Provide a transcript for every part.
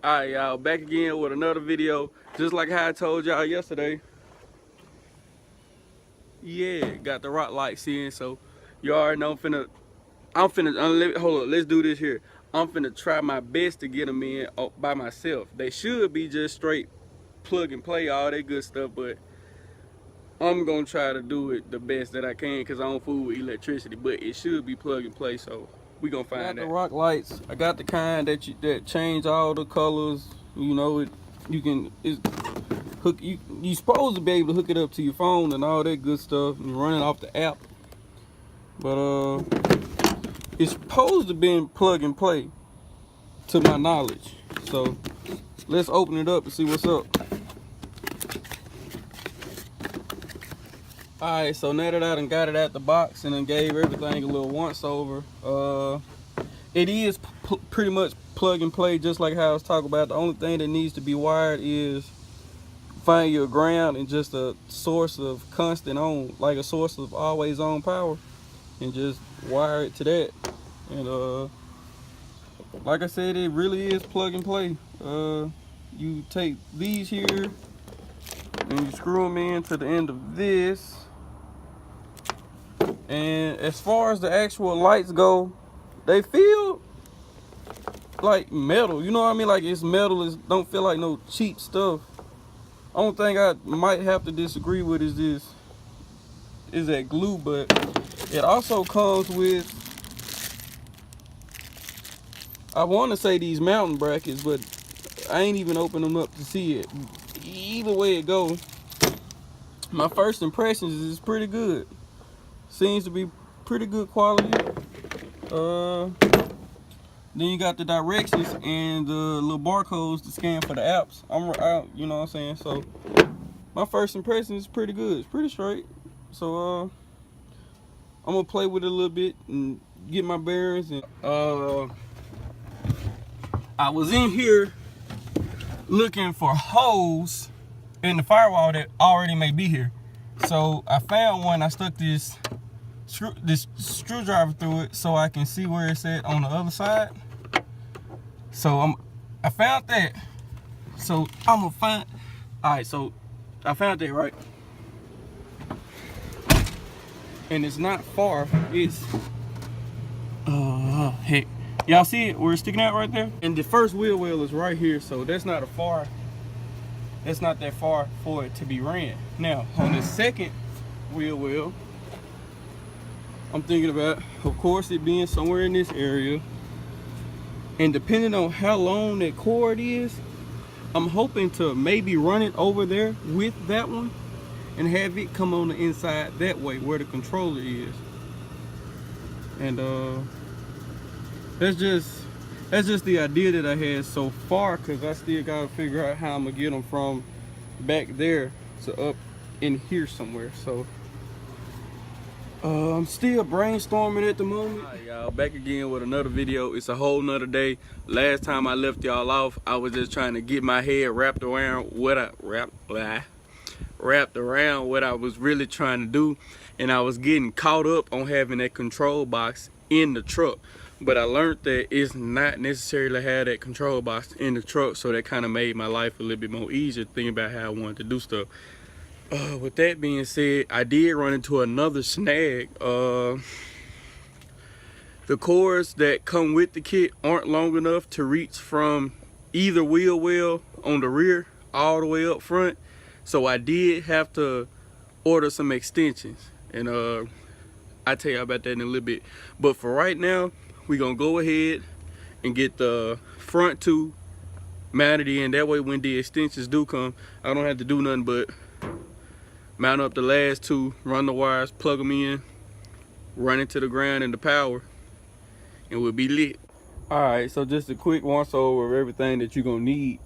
Alright, y'all, back again with another video. Just like how I told y'all yesterday. Yeah, got the rock lights in, so you already know I'm finna, hold up, let's do this here. I'm finna try my best to get them in by myself. They should be just straight plug and play, all that good stuff, but I'm gonna try to do it the best that I can because I don't fool with electricity, but it should be plug and play, so we gonna find out. I got the rock lights. I got the kind that change all the colors. You know, it's hook you supposed to be able to hook it up to your phone and all that good stuff and run it off the app. But it's supposed to be plug and play to my knowledge. So let's open it up and see what's up. Alright, so now that I done got it out the box and then gave everything a little once over, it is pretty much plug and play, just like how I was talking about. The only thing that needs to be wired is find your ground and just a source of constant on, like a source of always on power, and just wire it to that. And like I said, it really is plug and play. You take these here and you screw them in to the end of this. And as far as the actual lights go, they feel like metal, you know what I mean? Like it's metal, it don't feel like no cheap stuff. Only thing I might have to disagree with is that glue, but it also comes with, I want to say these mountain brackets, but I ain't even opened them up to see it. Either way it go, my first impressions is pretty good. Seems to be pretty good quality. Then you got the directions and the little barcodes to scan for the apps. You know what I'm saying? So my first impression is pretty good. It's pretty straight. So I'm gonna play with it a little bit and get my bearings. And I was in here looking for holes in the firewall that already may be here. So I found one. I stuck this screwdriver through it so I can see where it's at on the other side. So I found that. So I'm gonna find. All right, so I found that, right? And it's not far. It's heck, y'all see it where it's sticking out right there? And the first wheel well is right here, so that's not that far for it to be ran. Now on the second wheel well, I'm thinking about, of course, it being somewhere in this area. And depending on how long that cord is, I'm hoping to maybe run it over there with that one and have it come on the inside that way where the controller is. And that's just the idea that I had so far, because I still gotta figure out how I'm gonna get them from back there to up in here somewhere. So I'm still brainstorming at the moment. Alright, y'all, back again with another video. It's a whole nother day. Last time I left y'all off, I was just trying to get my head wrapped around what I was really trying to do, and I was getting caught up on having that control box in the truck. But I learned that it's not necessary to have that control box in the truck, so that kind of made my life a little bit more easier thinking about how I wanted to do stuff. With that being said, I did run into another snag. The cords that come with the kit aren't long enough to reach from either wheel well on the rear all the way up front. So I did have to order some extensions. And I'll tell you about that in a little bit. But for right now, we're going to go ahead and get the front two mounted in. That way when the extensions do come, I don't have to do nothing but mount up the last two, run the wires, plug them in, run it to the ground and the power, and we'll be lit. Alright, so just a quick once over of everything that you're gonna need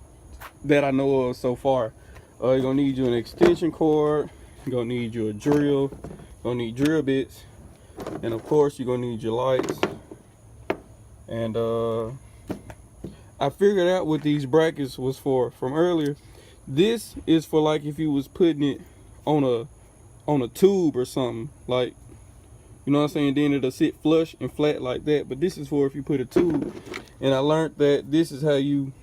that I know of so far. You're gonna need you an extension cord, you're gonna need you a drill, you're gonna need drill bits, and of course you're gonna need your lights. And I figured out what these brackets was for from earlier. This is for like if you was putting it on a tube or something, like, you know what I'm saying, then it'll sit flush and flat like that. But this is for if you put a tube. And I learned that this is how you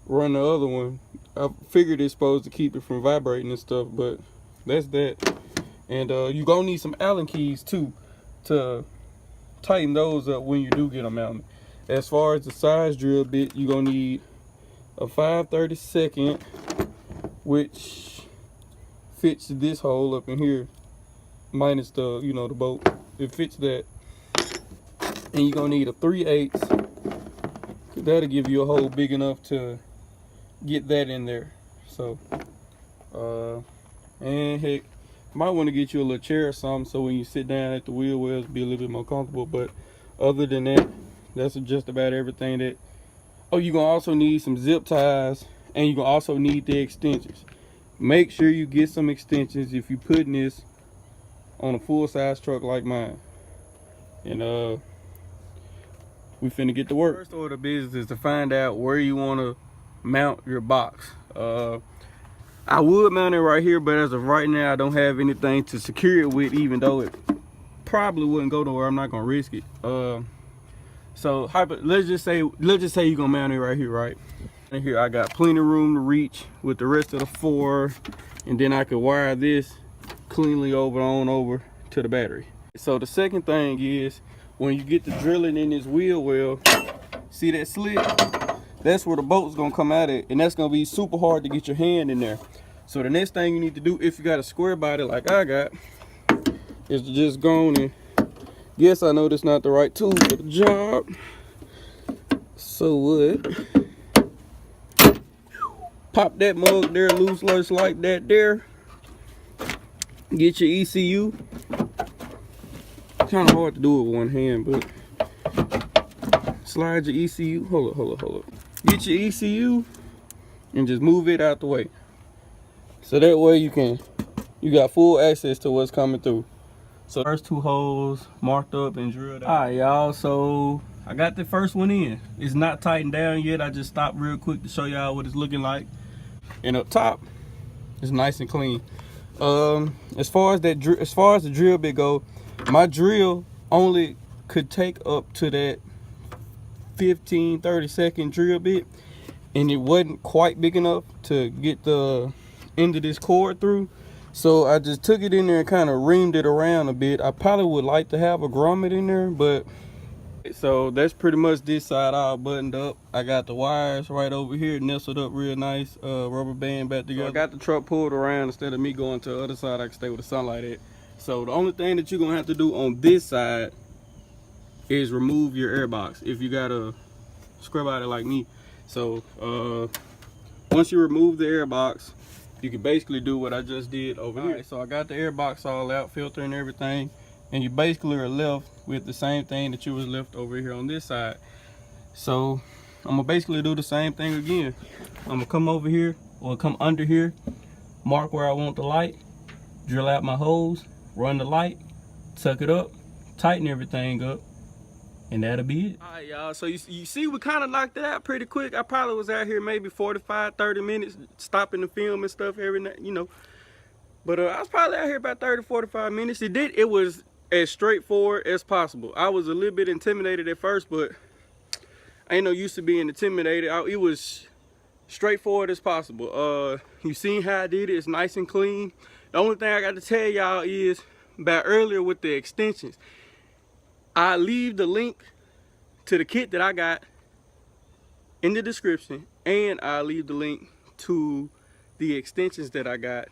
run the other one. I figured it's supposed to keep it from vibrating and stuff, but that's that. And you gonna need some Allen keys too to tighten those up when you do get them mounted. As far as the size drill bit, you gonna need a 5/32, which fits this hole up in here, minus the the bolt. It fits that. And you're gonna need a 3/8. That'll give you a hole big enough to get that in there. So and heck, might want to get you a little chair or something so when you sit down at the wheel wells be a little bit more comfortable. But other than that, that's just about everything that. Oh, you're gonna also need some zip ties, and you're gonna also need the extensions. Make sure you get some extensions if you're putting this on a full-size truck like mine. And we finna get to work. First order of business is to find out where you want to mount your box. I would mount it right here, but as of right now I don't have anything to secure it with, even though it probably wouldn't go nowhere. I'm not gonna risk it. So let's just say you're gonna mount it right here, right? And here I got plenty of room to reach with the rest of the 4, and then I could wire this cleanly over to the battery. So the second thing is, when you get the drilling in this wheel well, see that slit? That's where the bolt's gonna come out at, and that's gonna be super hard to get your hand in there. So the next thing you need to do, if you got a square body like I got, is to just go on and, yes, I know that's not the right tool for the job. So what? Pop that mug there loose like that there. Get your ECU. Kind of hard to do it with one hand, but slide your ECU. Hold up. Get your ECU and just move it out the way. So that way you got full access to what's coming through. So first 2 holes marked up and drilled out. All right, y'all, so I got the first one in. It's not tightened down yet. I just stopped real quick to show y'all what it's looking like. And up top, it's nice and clean. As far as the drill bit go, my drill only could take up to that 15-30 second drill bit, and it wasn't quite big enough to get the end of this cord through. So I just took it in there and kind of reamed it around a bit. I probably would like to have a grommet in there, but so that's pretty much this side all buttoned up. I got the wires right over here nestled up real nice, rubber band back together. So I got the truck pulled around instead of me going to the other side. I can stay with the sunlight at. So the only thing that you're gonna have to do on this side is remove your air box if you got a square body like me. So once you remove the air box, you can basically do what I just did over here. Right, so I got the air box all out, filter and everything, and you basically are left with the same thing that you was left over here on this side. So I'm gonna basically do the same thing again. I'm gonna come over here, or come under here, mark where I want the light, drill out my hose, run the light, tuck it up, tighten everything up, and that'll be it. All right, y'all, so you see we kind of knocked it out pretty quick. I probably was out here maybe 45-30 minutes stopping the film and stuff every night, but I was probably out here about 30-45 minutes. It was as straightforward as possible. I was a little bit intimidated at first, but I ain't no used to being intimidated. It was straightforward as possible. You seen how I did it. It's nice and clean. The only thing I got to tell y'all is about earlier with the extensions. I leave the link to the kit that I got in the description, and I leave the link to the extensions that I got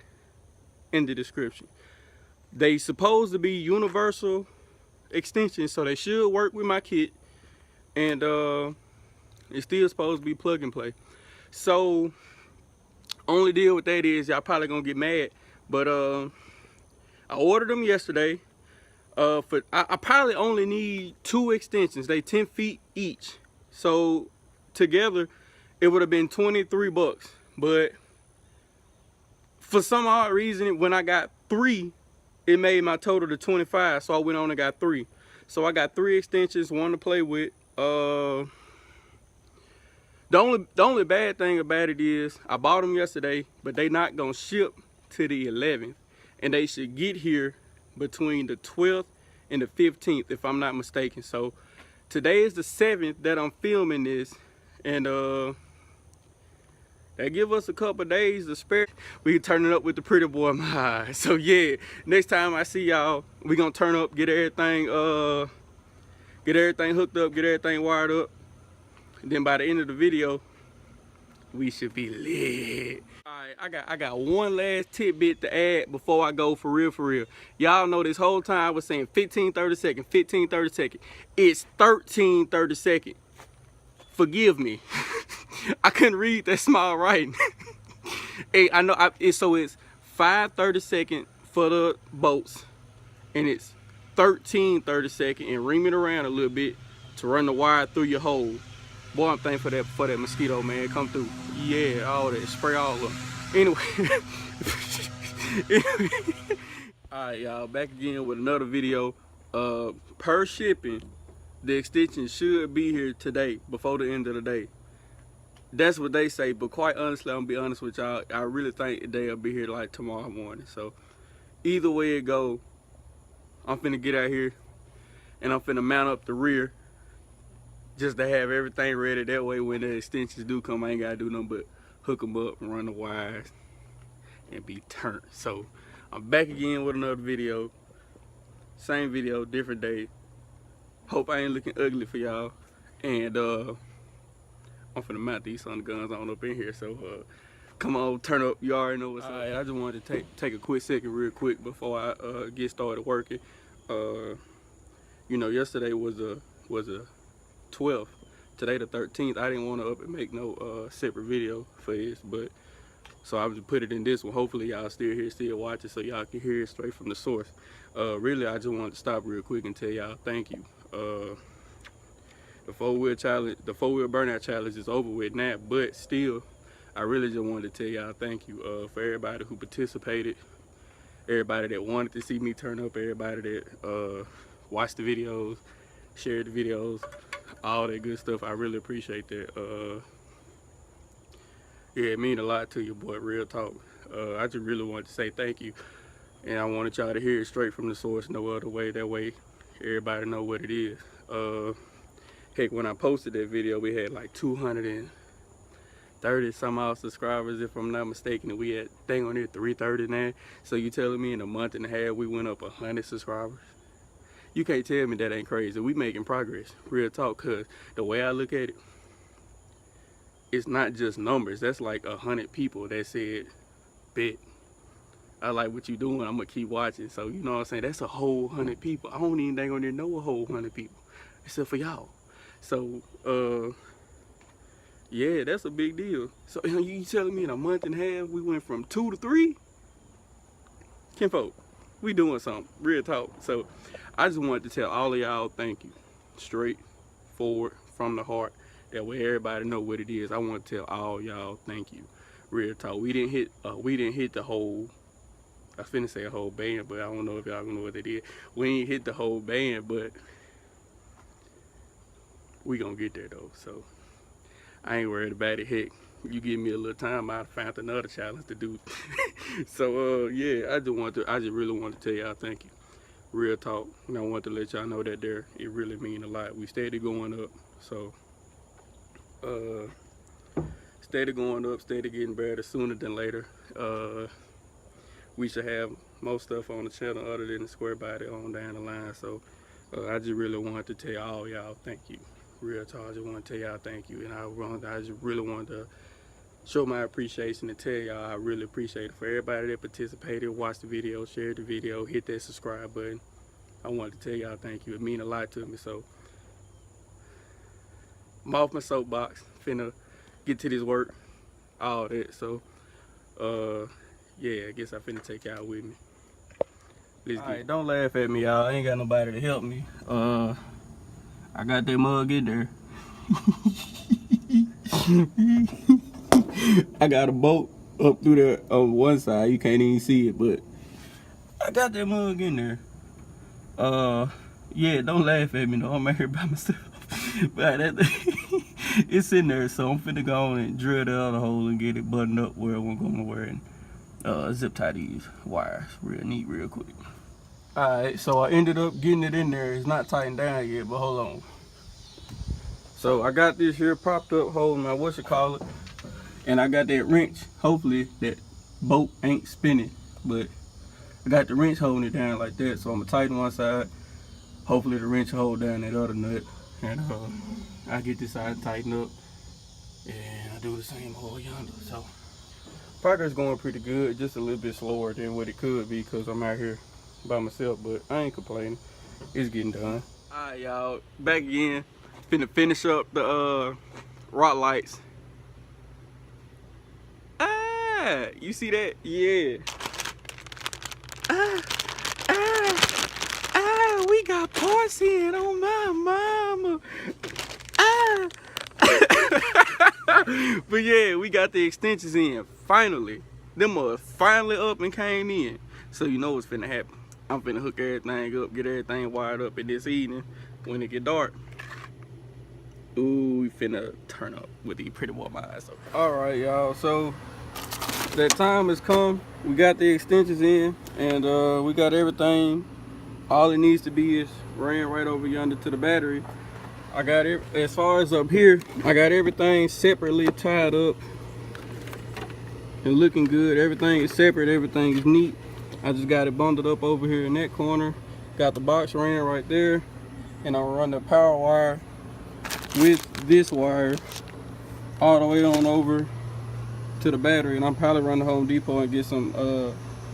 in the description. They supposed to be universal extensions, so they should work with my kit, and it's still supposed to be plug and play. So only deal with that is y'all probably gonna get mad, but I ordered them yesterday. I probably only need 2 extensions. They 10 feet each, so together it would have been 23 bucks. But for some odd reason, when I got 3, it made my total to 25, so I went on and got 3. So I got 3 extensions, 1 to play with. The only bad thing about it is I bought them yesterday, but they not gonna ship to the 11th, and they should get here between the 12th and the 15th, if I'm not mistaken. So today is the 7th that I'm filming this, and That give us a couple days to spare. We can turn it up with the pretty boy in my eyes. So yeah, next time I see y'all, we gonna turn up, get everything hooked up, get everything wired up. And then by the end of the video, we should be lit. Alright, I got one last tidbit to add before I go for real, for real. Y'all know this whole time I was saying 15, 30 seconds, 15, 30 seconds. It's 13, 30 seconds. Forgive me. I couldn't read that small writing. Hey, I know, so it's 5 30-second for the bolts, and it's 13 30-second, and ream it around a little bit to run the wire through your hole. Boy, I'm thankful for that mosquito, man. Come through. Yeah, all that. Spray all of them. Anyway. Alright, y'all. Back again with another video. Per shipping, the extension should be here today, before the end of the day. That's what they say, but quite honestly, I'm gonna be honest with y'all, I really think they'll be here like tomorrow morning. So either way it go, I'm finna get out here and I'm finna mount up the rear just to have everything ready. That way when the extensions do come, I ain't gotta do nothing but hook them up and run the wires and be turned. So I'm back again with another video. Same video, different day. Hope I ain't looking ugly for y'all. And I'm finna mount these Sun guns on up in here, so come on, turn up. You already know what's up. I just wanted to take a quick second real quick before I get started working. You know, yesterday was a 12th. Today the 13th. I didn't want to up and make no separate video for this, but so I just put it in this one. Hopefully y'all still here, still watching, so y'all can hear it straight from the source. Really, I just wanted to stop real quick and tell y'all thank you. The 4-wheel challenge, the 4-wheel burnout challenge is over with now, but still, I really just wanted to tell y'all thank you for everybody who participated, everybody that wanted to see me turn up, everybody that watched the videos, shared the videos, all that good stuff. I really appreciate that. Yeah, it means a lot to you, boy, real talk. I just really wanted to say thank you, and I wanted y'all to hear it straight from the source, no other way. That way, everybody know what it is. Heck, when I posted that video, we had like 230 some odd subscribers, if I'm not mistaken, and we had thing on here 330 now. So you telling me in a month and a half we went up 100 subscribers? You can't tell me that ain't crazy. We making progress, real talk. Cause the way I look at it, it's not just numbers. That's like 100 people that said, "Bet, I like what you doing. I'm gonna keep watching." So you know what I'm saying? That's a whole 100 people. I don't even think on there know a whole 100 people, except for y'all. So, yeah, that's a big deal. So, you telling me in a month and a half, we went from 2 to 3? Kinfolk, we doing something, real talk. So, I just wanted to tell all of y'all thank you. Straight forward, from the heart. That way everybody know what it is. I want to tell all y'all thank you. Real talk. We didn't hit the whole, I was finna say a whole band, but I don't know if y'all know what they did. We ain't hit the whole band, but we gonna get there though, so I ain't worried about it. Heck, you give me a little time, I'll find another challenge to do. So yeah, I just really want to tell y'all thank you, real talk. And I want to let y'all know that it really mean a lot. We steady going up, so steady going up, steady getting better sooner than later. We should have more stuff on the channel other than the square body on down the line. So I just really wanted to tell all y'all thank you. Real talk, I just want to tell y'all thank you, and I just really wanted to show my appreciation and tell y'all I really appreciate it for everybody that participated, watched the video, shared the video, hit that subscribe button. I wanted to tell y'all thank you. It mean a lot to me. So I'm off my soapbox, finna get to this work, all that. So yeah, I guess I finna take y'all with me. Alright, don't laugh at me, y'all. I ain't got nobody to help me. I got that mug in there. I got a boat up through there on one side. You can't even see it, but I got that mug in there. Yeah, don't laugh at me though. I'm out here by myself. But it's in there, so I'm finna go on and drill the other hole and get it buttoned up where I'm gonna wear and zip tie these wires real neat, real quick. Alright, so I ended up getting it in there. It's not tightened down yet, but hold on. So I got this here propped up holding my And I got that wrench. Hopefully that bolt ain't spinning, but I got the wrench holding it down like that. So I'm gonna tighten one side. Hopefully the wrench hold down that other nut, and I get this side tightened up, and I do the same over yonder. So progress going pretty good, just a little bit slower than what it could be because I'm out here by myself, but I ain't complaining. It's getting done. All right, y'all, back again. Finna finish up the rock lights. Ah, you see that? Yeah. We got porcelain on my mama. But yeah, we got the extensions in. Finally. Them are finally up and came in. So you know what's finna happen. I'm finna hook everything up, get everything wired up in this evening when it get dark. Ooh, we finna turn up with these pretty warm eyes. Alright, y'all, so that time has come. We got the extensions in, and we got everything. All it needs to be is ran right over yonder to the battery. I got it. As far as up here, I got everything separately tied up and looking good. Everything is separate, everything is neat. I just got it bundled up over here in that corner. Got the box ran right there, and I'll run the power wire with this wire all the way on over to the battery. And I'm probably run to Home Depot and get some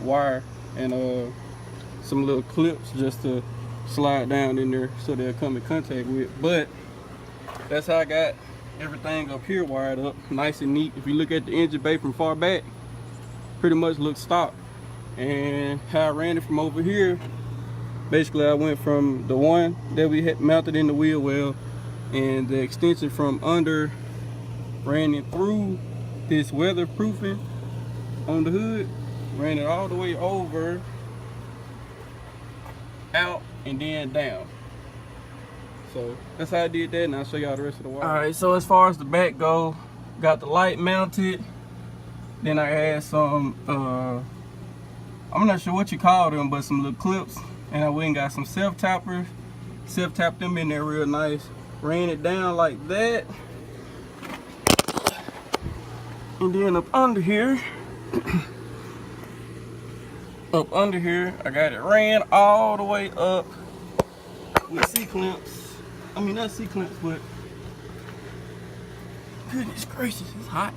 wire and some little clips just to slide down in there so they'll come in contact with. But that's how I got everything up here wired up nice and neat. If you look at the engine bay from far back, pretty much looks stock. And how I ran it from over here, basically I went from the one that we had mounted in the wheel well and the extension from under, ran it through this weatherproofing on the hood, ran it all the way over, out, and then down. So that's how I did that, and I'll show y'all the rest of the wire. All right, so as far as the back go, got the light mounted. Then I had some, I'm not sure what you call them, but some little clips. And I went and got some self-tappers, self-tapped them in there real nice. Ran it down like that. And then up under here, I got it ran all the way up with C-clamps. I mean, not C-clamps, but goodness gracious, it's hot.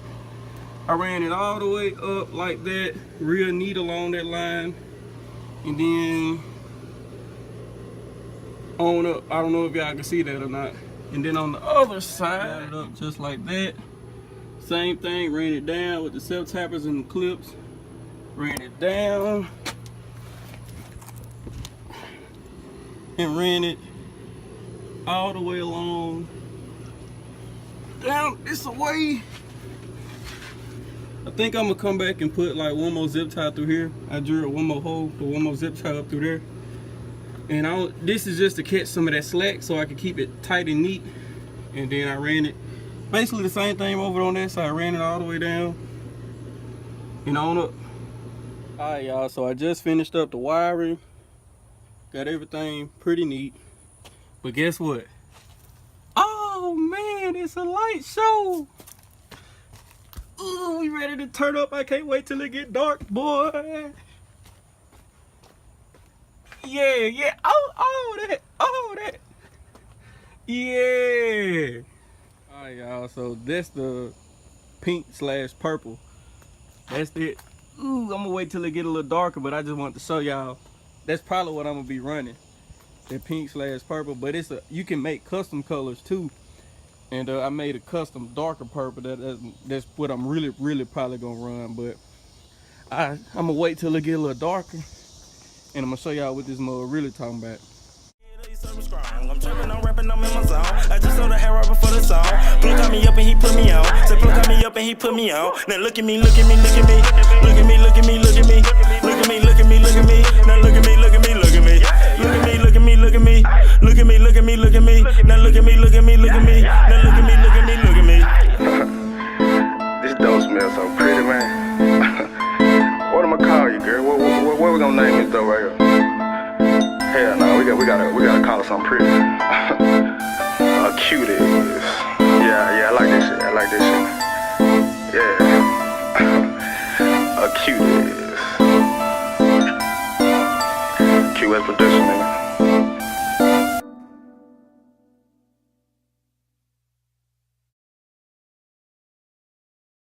I ran it all the way up like that, real neat along that line. And then on up, I don't know if y'all can see that or not. And then on the other side, got it up just like that. Same thing, ran it down with the self-tappers and the clips. Ran it down. And ran it all the way along down this way. I think I'm gonna come back and put like one more zip tie through here. I drilled one more hole, put one more zip tie up through there. And this is just to catch some of that slack so I can keep it tight and neat. And then I ran it, basically the same thing over on that side. I ran it all the way down and on up. All right, y'all, so I just finished up the wiring. Got everything pretty neat. But guess what? Oh man, it's a light show. Ooh, we ready to turn up. I can't wait till it get dark, boy. Yeah. Oh, that. Yeah. All right, y'all, so that's the pink/purple. That's it. Ooh, I'm gonna wait till it get a little darker, but I just want to show y'all. That's probably what I'm gonna be running. The pink/purple, but you can make custom colors too. And I made a custom darker purple. That's what I'm really probably gonna run. But I'm gonna wait till it get a little darker, and I'm gonna show y'all what this mug really talking about. I'm tripping, I'm rapping, I'm in my zone. I just saw the hair right before the song. Plug got me up and he put me on. Say plug got me up and he put me on. Now look at me. Now look at me. Now look at me. This dope smells so pretty, man. What am I call you, girl? What we gonna name this though right here? Hell no, we gotta call it something pretty. Cute it is. Yeah, I like this shit. Yeah. QS production, nigga.